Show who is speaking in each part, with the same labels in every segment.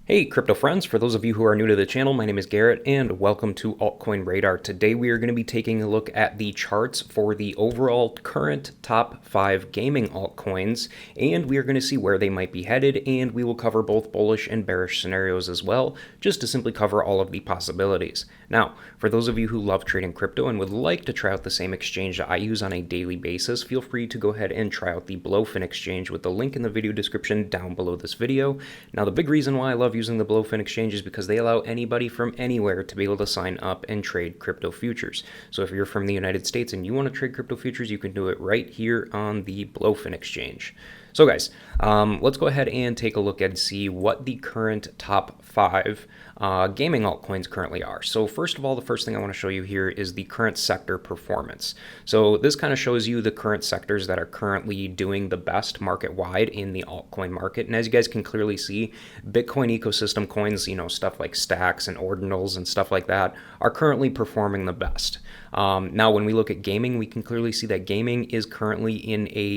Speaker 1: Hey crypto friends, for those of you who are new to the channel, my name is Garrett and welcome to Altcoin Radar. Today we are going to be taking a look at the charts for the overall current top 5 gaming altcoins, and we are going to see where they might be headed, and we will cover both bullish and bearish scenarios as well, just to simply cover all of the possibilities. Now, for those of you who love trading crypto and would like to try out the same exchange that I use on a daily basis, feel free to go ahead and try out the Blowfin exchange with the link in the video description down below this video. Now, the big reason why I love using the Blowfin exchange is because they allow anybody from anywhere to be able to sign up and trade crypto futures. So if you're from the United States and you want to trade crypto futures, you can do it right here on the Blowfin exchange. So guys, let's go ahead and take a look and see what the current top 5 gaming altcoins currently are. So first of all, the first thing I want to show you here is the current sector performance. So this kind of shows you the current sectors that are currently doing the best market-wide in the altcoin market. And as you guys can clearly see, Bitcoin ecosystem coins, stuff like stacks and ordinals and stuff like that, are currently performing the best. Now, when we look at gaming, we can clearly see that gaming is currently in a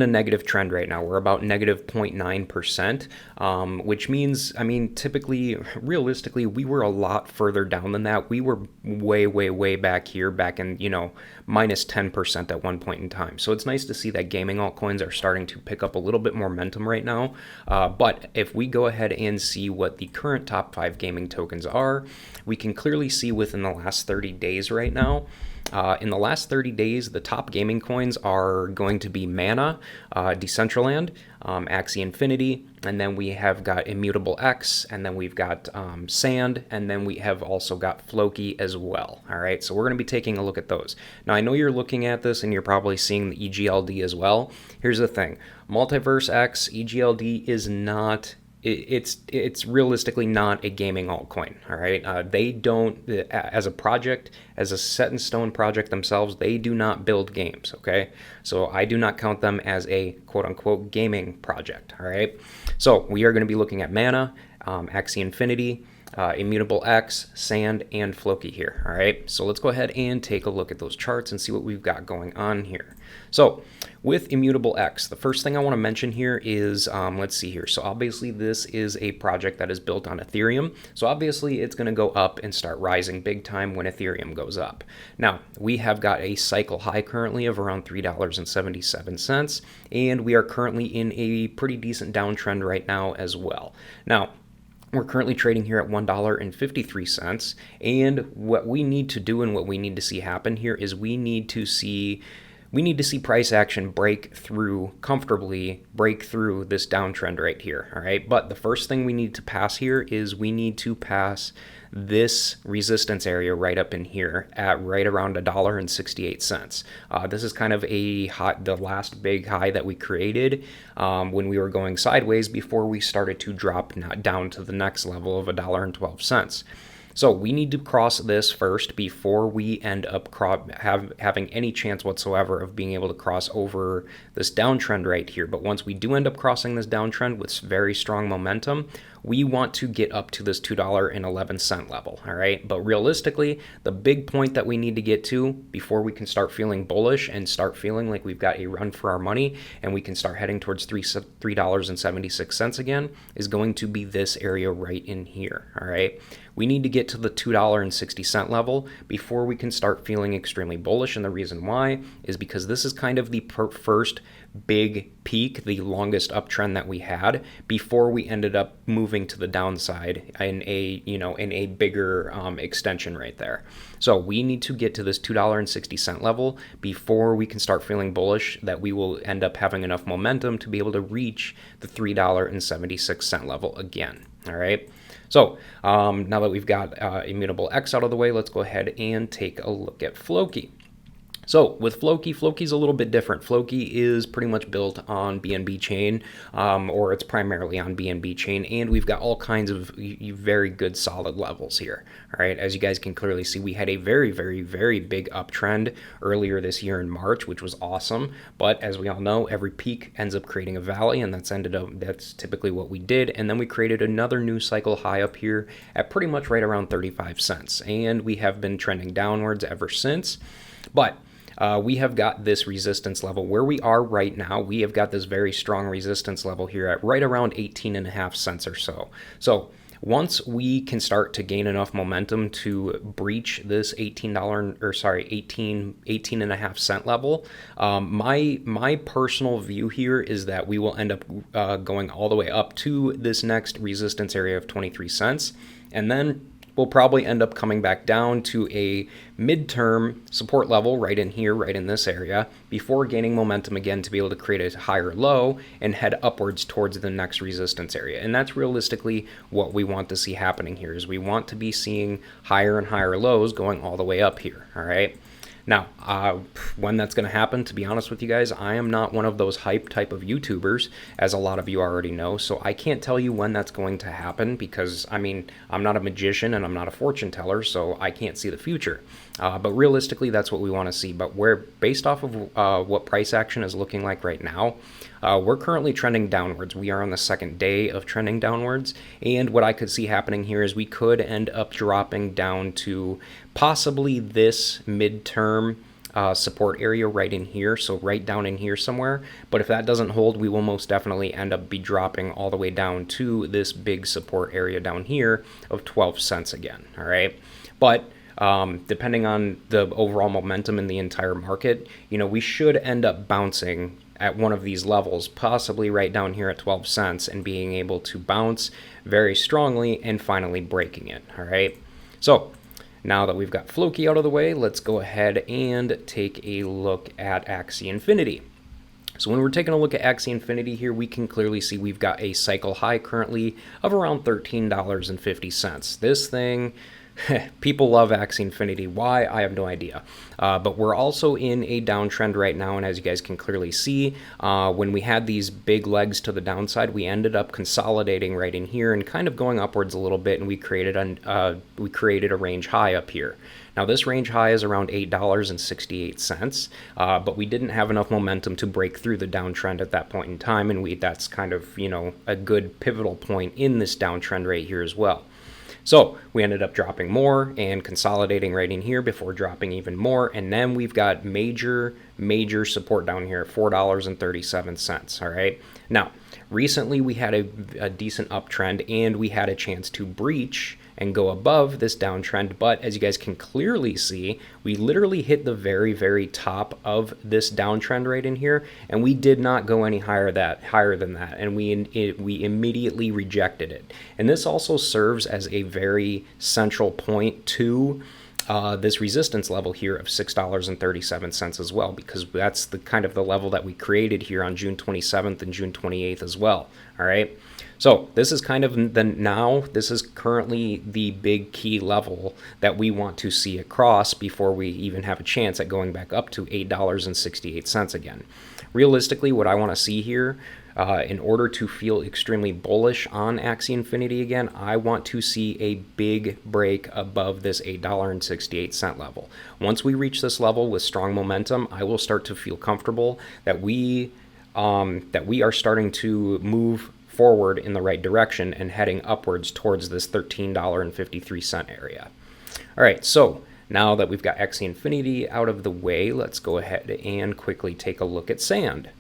Speaker 1: negative trend right now. We're about negative 0.9%, which means, typically, realistically, we were a lot further down than that. We were way back here, back in, minus 10% at one point in time. So it's nice to see that gaming altcoins are starting to pick up a little bit more momentum right now. But if we go ahead and see what the current top 5 gaming tokens are, we can clearly see within the last 30 days right now. In the last 30 days, the top gaming coins are going to be Mana, Decentraland, Axie Infinity, and then we have got Immutable X, and then we've got Sand, and then we have also got Floki as well. All right, so we're going to be taking a look at those. Now, I know you're looking at this and you're probably seeing the EGLD as well. Here's the thing. Multiverse X, EGLD is not... It's realistically not a gaming altcoin, all right? They don't, as a project, as a set-in-stone project themselves, they do not build games, okay? So I do not count them as a quote-unquote gaming project, all right? So we are going to be looking at Mana, Axie Infinity, Immutable X, Sand, and Floki here, all right? So let's go ahead and take a look at those charts and see what we've got going on here. So with Immutable X, the first thing I want to mention here is, let's see here. So obviously this is a project that is built on Ethereum. So obviously it's going to go up and start rising big time when Ethereum goes up. Now, we have got a cycle high currently of around $3.77, and we are currently in a pretty decent downtrend right now as well. Now, we're currently trading here at $1.53, and what we need to do and what we need to see happen here is we need to see price action comfortably break through this downtrend right here, all right? But the first thing we need to pass here is we need to pass this resistance area right up in here at right around $1.68. This is kind of the last big high that we created when we were going sideways before we started to drop down to the next level of $1.12. So we need to cross this first before we end up having any chance whatsoever of being able to cross over this downtrend right here. But once we do end up crossing this downtrend with very strong momentum, we want to get up to this $2.11 level, all right? But realistically, the big point that we need to get to before we can start feeling bullish and start feeling like we've got a run for our money and we can start heading towards $3.76 again is going to be this area right in here, all right? We need to get to the $2.60 level before we can start feeling extremely bullish, and the reason why is because this is kind of the first big peak, the longest uptrend that we had before we ended up moving to the downside in a bigger extension right there. So we need to get to this $2.60 level before we can start feeling bullish that we will end up having enough momentum to be able to reach the $3.76 level again, all right? So now that we've got Immutable X out of the way, let's go ahead and take a look at Floki. So with Floki's a little bit different. Floki is pretty much built on BNB chain, or it's primarily on BNB chain, and we've got all kinds of very good solid levels here. All right, as you guys can clearly see, we had a very big uptrend earlier this year in March, which was awesome. But as we all know, every peak ends up creating a valley, and that's typically what we did. And then we created another new cycle high up here at pretty much right around 35 cents, and we have been trending downwards ever since. But we have got this resistance level where we are right now. We have got this very strong resistance level here at right around 18.5 cents or so. So once we can start to gain enough momentum to breach this $18.5 level, my personal view here is that we will end up going all the way up to this next resistance area of 23 cents, and then we'll probably end up coming back down to a midterm support level right in here, right in this area, before gaining momentum again to be able to create a higher low and head upwards towards the next resistance area. And that's realistically what we want to see happening here, is we want to be seeing higher and higher lows going all the way up here, all right? Now, when that's going to happen, to be honest with you guys, I am not one of those hype type of YouTubers, as a lot of you already know, so I can't tell you when that's going to happen because, I mean, I'm not a magician and I'm not a fortune teller, so I can't see the future. But realistically, that's what we want to see. But based off of what price action is looking like right now, we're currently trending downwards. We are on the second day of trending downwards, and what I could see happening here is we could end up dropping down to possibly this midterm support area right in here, so right down in here somewhere. But if that doesn't hold, we will most definitely end up dropping all the way down to this big support area down here of 12 cents again, all right? But depending on the overall momentum in the entire market, you know, we should end up bouncing at one of these levels, possibly right down here at 12 cents, and being able to bounce very strongly and finally breaking it, all right? So now that we've got Floki out of the way, let's go ahead and take a look at Axie Infinity. So when we're taking a look at Axie Infinity here, we can clearly see we've got a cycle high currently of around $13.50. This thing, people love Axie Infinity. Why? I have no idea. But we're also in a downtrend right now, and as you guys can clearly see, when we had these big legs to the downside, we ended up consolidating right in here and kind of going upwards a little bit, and we created a range high up here. Now this range high is around $8.68, but we didn't have enough momentum to break through the downtrend at that point in time, and that's kind of, you know, a good pivotal point in this downtrend right here as well. So we ended up dropping more and consolidating right in here before dropping even more, and then we've got major support down here at $4.37, all right? Now, recently we had a decent uptrend, and we had a chance to breach and go above this downtrend, but as you guys can clearly see, we literally hit the very top of this downtrend right in here, and we did not go any higher than that, and we immediately rejected it. And this also serves as a very central point to this resistance level here of $6.37 as well, because that's the kind of the level that we created here on June 27th and June 28th as well, all right? So this is kind of this is currently the big key level that we want to see across before we even have a chance at going back up to $8.68 again. Realistically, what I want to see here, in order to feel extremely bullish on Axie Infinity again, I want to see a big break above this $8.68 level. Once we reach this level with strong momentum, I will start to feel comfortable that we are starting to move forward in the right direction and heading upwards towards this $13.53 area. All right, so now that we've got Axie Infinity out of the way, let's go ahead and quickly take a look at Sand.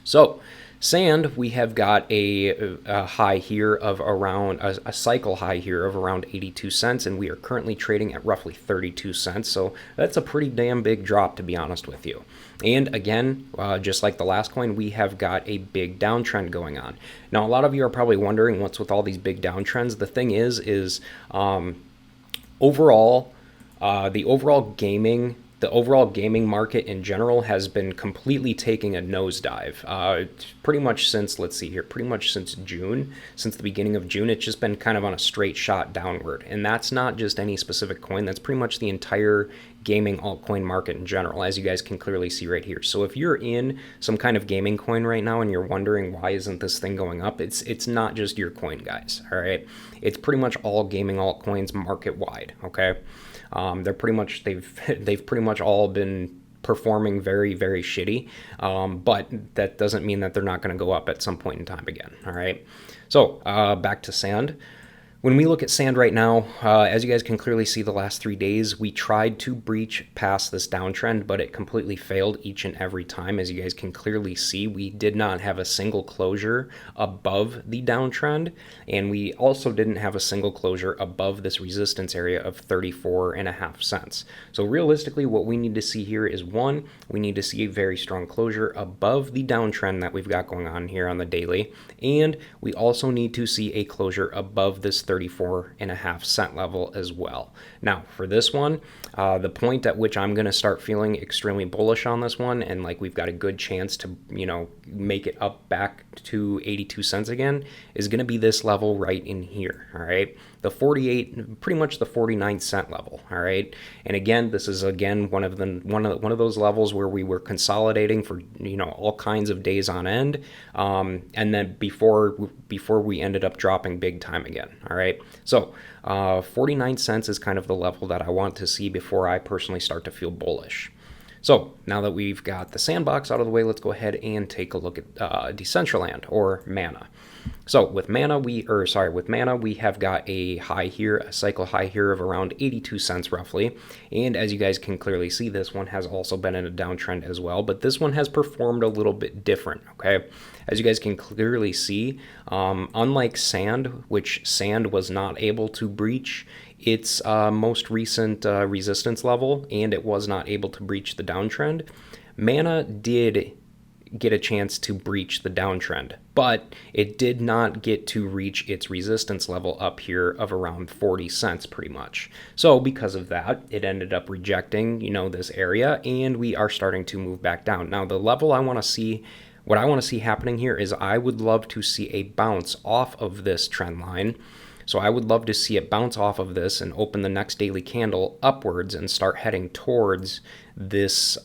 Speaker 1: So Sand, we have got a high here of around, a cycle high here of around 82 cents, and we are currently trading at roughly 32 cents, so that's a pretty damn big drop, to be honest with you. And again, just like the last coin, we have got a big downtrend going on. Now, a lot of you are probably wondering what's with all these big downtrends. The thing is overall, the overall gaming market in general has been completely taking a nosedive. Pretty much since, let's see here, pretty much since June, since the beginning of June, it's just been kind of on a straight shot downward. And that's not just any specific coin, that's pretty much the entire gaming altcoin market in general, as you guys can clearly see right here. So if you're in some kind of gaming coin right now and you're wondering why isn't this thing going up, it's not just your coin, guys, all right? It's pretty much all gaming altcoins market wide, okay? They're pretty much, they've pretty much all been performing very shitty, but that doesn't mean that they're not going to go up at some point in time again, all right? So back to Sand. When we look at sand right now, as you guys can clearly see the last 3 days, we tried to breach past this downtrend, but it completely failed each and every time. As you guys can clearly see, we did not have a single closure above the downtrend, and we also didn't have a single closure above this resistance area of 34.5 cents. So realistically, what we need to see here is, one, we need to see a very strong closure above the downtrend that we've got going on here on the daily, and we also need to see a closure above this 34.5 cent level as well. Now, for this one, the point at which I'm going to start feeling extremely bullish on this one, and like we've got a good chance to, make it up back to 82 cents again, is going to be this level right in here. All right, the 48, pretty much the 49 cent level. All right, and again, this is again one of those levels where we were consolidating for all kinds of days on end, and then before we ended up dropping big time again. All right, so 49 cents is kind of the level that I want to see before I personally start to feel bullish. So now that we've got the sandbox out of the way, let's go ahead and take a look at Decentraland, or Mana. So with Mana, we have got a high here, a cycle high here of around 82 cents roughly. And as you guys can clearly see, this one has also been in a downtrend as well, but this one has performed a little bit different, okay? As you guys can clearly see, unlike sand, which sand was not able to breach its most recent resistance level, and it was not able to breach the downtrend, Mana did get a chance to breach the downtrend, but it did not get to reach its resistance level up here of around 40 cents pretty much. So because of that, it ended up rejecting, this area, and we are starting to move back down. Now, the level I want to see, what I want to see happening here is I would love to see a bounce off of this trend line. So I would love to see it bounce off of this and open the next daily candle upwards and start heading towards this,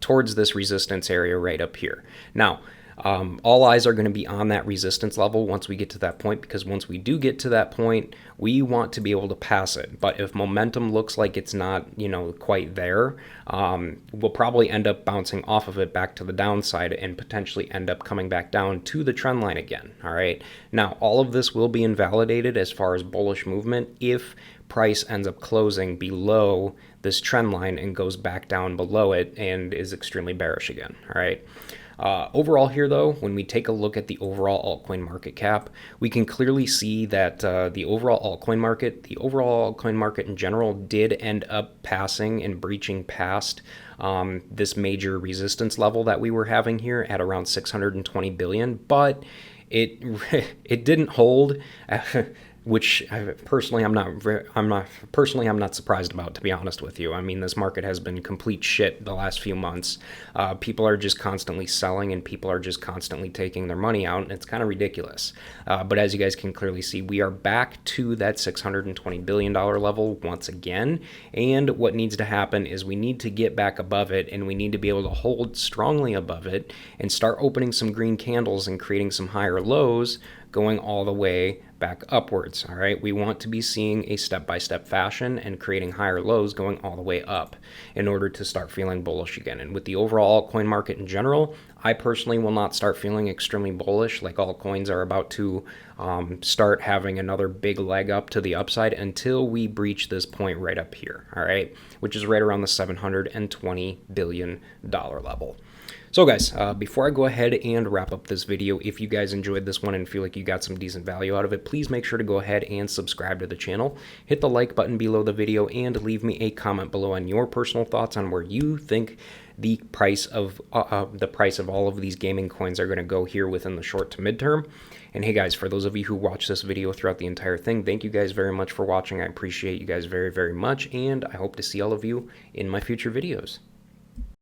Speaker 1: towards this resistance area right up here. Now, all eyes are going to be on that resistance level once we get to that point, because once we do get to that point, we want to be able to pass it. But if momentum looks like it's not, quite there, we'll probably end up bouncing off of it back to the downside and potentially end up coming back down to the trend line again. All right. Now, all of this will be invalidated as far as bullish movement if price ends up closing below this trend line and goes back down below it and is extremely bearish again. All right. Overall here, though, when we take a look at the overall altcoin market cap, we can clearly see that the overall altcoin market in general did end up passing and breaching past this major resistance level that we were having here at around 620 billion, but it didn't hold. Which personally I'm not surprised about, to be honest with you. I mean, this market has been complete shit the last few months. People are just constantly selling, and people are just constantly taking their money out, and it's kind of ridiculous. But as you guys can clearly see, we are back to that $620 billion level once again, and what needs to happen is we need to get back above it, and we need to be able to hold strongly above it and start opening some green candles and creating some higher lows, going all the way back upwards. All right, we want to be seeing a step-by-step fashion and creating higher lows going all the way up in order to start feeling bullish again. And with the overall altcoin market in general, I personally will not start feeling extremely bullish, like altcoins are about to start having another big leg up to the upside until we breach this point right up here, all right, which is right around the $720 billion level. So guys, before I go ahead and wrap up this video, if you guys enjoyed this one and feel like you got some decent value out of it, please make sure to go ahead and subscribe to the channel. Hit the like button below the video and leave me a comment below on your personal thoughts on where you think the price of all of these gaming coins are going to go here within the short to midterm. And hey guys, for those of you who watch this video throughout the entire thing, thank you guys very much for watching. I appreciate you guys very, very much, and I hope to see all of you in my future videos.